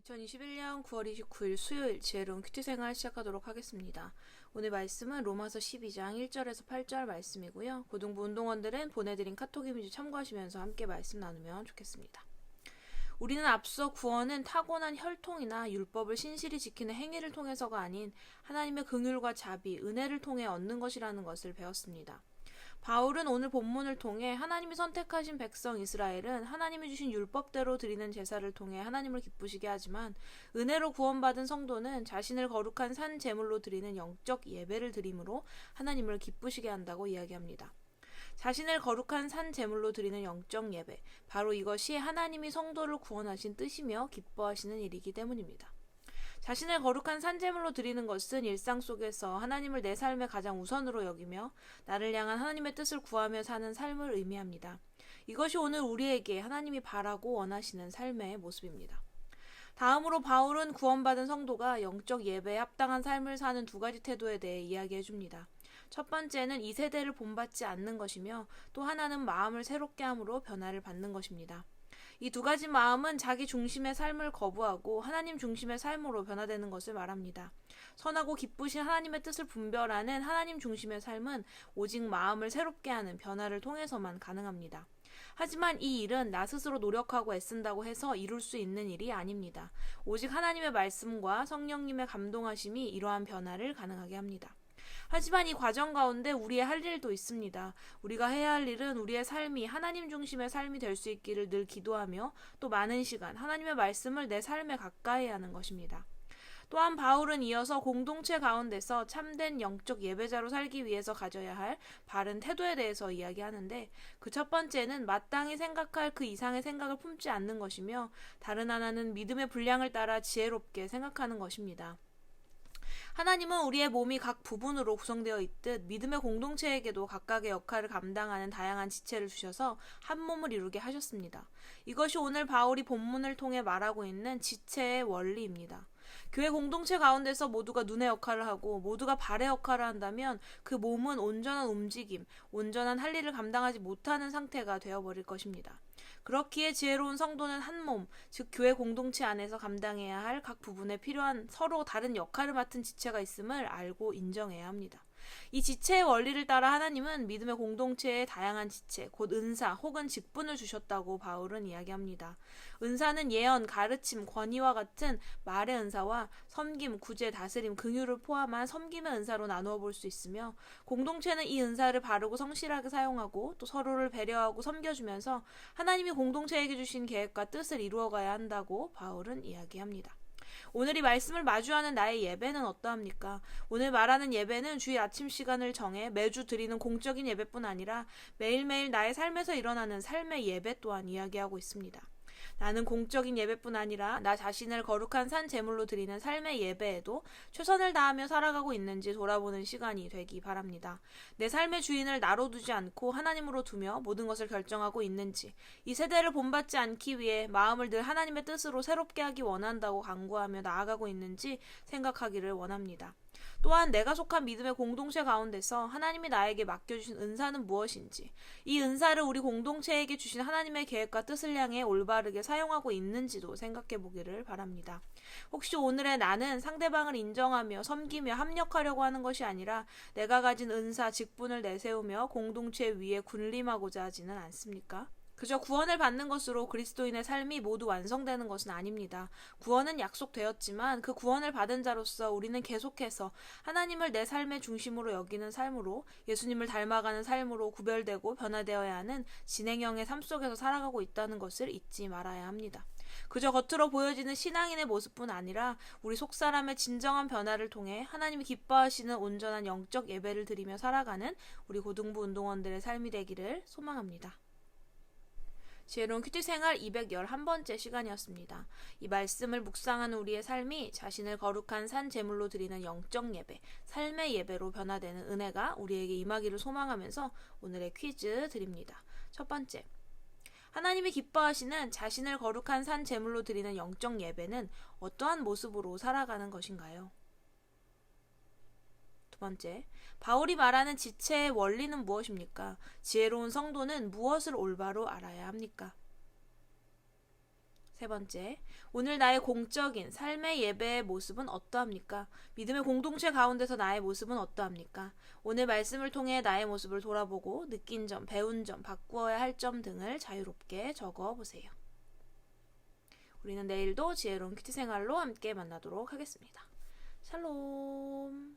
2021년 9월 29일 수요일 지혜로운 큐티생활 시작하도록 하겠습니다. 오늘 말씀은 로마서 12장 1절에서 8절 말씀이고요. 고등부 운동원들은 보내드린 카톡 이미지 참고하시면서 함께 말씀 나누면 좋겠습니다. 우리는 앞서 구원은 타고난 혈통이나 율법을 신실히 지키는 행위를 통해서가 아닌 하나님의 긍휼과 자비, 은혜를 통해 얻는 것이라는 것을 배웠습니다. 바울은 오늘 본문을 통해 하나님이 선택하신 백성 이스라엘은 하나님이 주신 율법대로 드리는 제사를 통해 하나님을 기쁘시게 하지만 은혜로 구원받은 성도는 자신을 거룩한 산 제물로 드리는 영적 예배를 드림으로 하나님을 기쁘시게 한다고 이야기합니다. 자신을 거룩한 산 제물로 드리는 영적 예배, 바로 이것이 하나님이 성도를 구원하신 뜻이며 기뻐하시는 일이기 때문입니다. 자신을 거룩한 산제물로 드리는 것은 일상 속에서 하나님을 내 삶의 가장 우선으로 여기며 나를 향한 하나님의 뜻을 구하며 사는 삶을 의미합니다. 이것이 오늘 우리에게 하나님이 바라고 원하시는 삶의 모습입니다. 다음으로 바울은 구원받은 성도가 영적 예배에 합당한 삶을 사는 두 가지 태도에 대해 이야기해 줍니다. 첫 번째는 이 세대를 본받지 않는 것이며 또 하나는 마음을 새롭게 함으로 변화를 받는 것입니다. 이 두 가지 마음은 자기 중심의 삶을 거부하고 하나님 중심의 삶으로 변화되는 것을 말합니다. 선하고 기쁘신 하나님의 뜻을 분별하는 하나님 중심의 삶은 오직 마음을 새롭게 하는 변화를 통해서만 가능합니다. 하지만 이 일은 나 스스로 노력하고 애쓴다고 해서 이룰 수 있는 일이 아닙니다. 오직 하나님의 말씀과 성령님의 감동하심이 이러한 변화를 가능하게 합니다. 하지만 이 과정 가운데 우리의 할 일도 있습니다. 우리가 해야 할 일은 우리의 삶이 하나님 중심의 삶이 될 수 있기를 늘 기도하며 또 많은 시간 하나님의 말씀을 내 삶에 가까이 하는 것입니다. 또한 바울은 이어서 공동체 가운데서 참된 영적 예배자로 살기 위해서 가져야 할 바른 태도에 대해서 이야기하는데 그 첫 번째는 마땅히 생각할 그 이상의 생각을 품지 않는 것이며 다른 하나는 믿음의 분량을 따라 지혜롭게 생각하는 것입니다. 하나님은 우리의 몸이 각 부분으로 구성되어 있듯 믿음의 공동체에게도 각각의 역할을 감당하는 다양한 지체를 주셔서 한 몸을 이루게 하셨습니다. 이것이 오늘 바울이 본문을 통해 말하고 있는 지체의 원리입니다. 교회 공동체 가운데서 모두가 눈의 역할을 하고 모두가 발의 역할을 한다면 그 몸은 온전한 움직임, 온전한 할 일을 감당하지 못하는 상태가 되어버릴 것입니다. 그렇기에 지혜로운 성도는 한 몸, 즉 교회 공동체 안에서 감당해야 할 각 부분에 필요한 서로 다른 역할을 맡은 지체가 있음을 알고 인정해야 합니다. 이 지체의 원리를 따라 하나님은 믿음의 공동체에 다양한 지체, 곧 은사 혹은 직분을 주셨다고 바울은 이야기합니다. 은사는 예언, 가르침, 권위와 같은 말의 은사와 섬김, 구제, 다스림, 긍휼을 포함한 섬김의 은사로 나누어 볼 수 있으며 공동체는 이 은사를 바르고 성실하게 사용하고 또 서로를 배려하고 섬겨주면서 하나님이 공동체에게 주신 계획과 뜻을 이루어가야 한다고 바울은 이야기합니다. 오늘 이 말씀을 마주하는 나의 예배는 어떠합니까? 오늘 말하는 예배는 주일 아침 시간을 정해 매주 드리는 공적인 예배뿐 아니라 매일매일 나의 삶에서 일어나는 삶의 예배 또한 이야기하고 있습니다. 나는 공적인 예배뿐 아니라 나 자신을 거룩한 산 제물로 드리는 삶의 예배에도 최선을 다하며 살아가고 있는지 돌아보는 시간이 되기 바랍니다. 내 삶의 주인을 나로 두지 않고 하나님으로 두며 모든 것을 결정하고 있는지, 이 세대를 본받지 않기 위해 마음을 늘 하나님의 뜻으로 새롭게 하기 원한다고 간구하며 나아가고 있는지 생각하기를 원합니다. 또한 내가 속한 믿음의 공동체 가운데서 하나님이 나에게 맡겨주신 은사는 무엇인지, 이 은사를 우리 공동체에게 주신 하나님의 계획과 뜻을 향해 올바르게 사용하고 있는지도 생각해 보기를 바랍니다. 혹시 오늘의 나는 상대방을 인정하며 섬기며 합력하려고 하는 것이 아니라 내가 가진 은사, 직분을 내세우며 공동체 위에 군림하고자 하지는 않습니까? 그저 구원을 받는 것으로 그리스도인의 삶이 모두 완성되는 것은 아닙니다. 구원은 약속되었지만 그 구원을 받은 자로서 우리는 계속해서 하나님을 내 삶의 중심으로 여기는 삶으로 예수님을 닮아가는 삶으로 구별되고 변화되어야 하는 진행형의 삶 속에서 살아가고 있다는 것을 잊지 말아야 합니다. 그저 겉으로 보여지는 신앙인의 모습뿐 아니라 우리 속사람의 진정한 변화를 통해 하나님이 기뻐하시는 온전한 영적 예배를 드리며 살아가는 우리 고등부 운동원들의 삶이 되기를 소망합니다. 지혜로운 큐티 생활 211번째 시간이었습니다. 이 말씀을 묵상하는 우리의 삶이 자신을 거룩한 산 제물로 드리는 영적 예배, 삶의 예배로 변화되는 은혜가 우리에게 임하기를 소망하면서 오늘의 퀴즈 드립니다. 첫 번째, 하나님이 기뻐하시는 자신을 거룩한 산 제물로 드리는 영적 예배는 어떠한 모습으로 살아가는 것인가요? 두 번째, 바울이 말하는 지체의 원리는 무엇입니까? 지혜로운 성도는 무엇을 올바로 알아야 합니까? 세 번째, 오늘 나의 공적인 삶의 예배의 모습은 어떠합니까? 믿음의 공동체 가운데서 나의 모습은 어떠합니까? 오늘 말씀을 통해 나의 모습을 돌아보고 느낀 점, 배운 점, 바꾸어야 할 점 등을 자유롭게 적어보세요. 우리는 내일도 지혜로운 큐티 생활로 함께 만나도록 하겠습니다. 샬롬.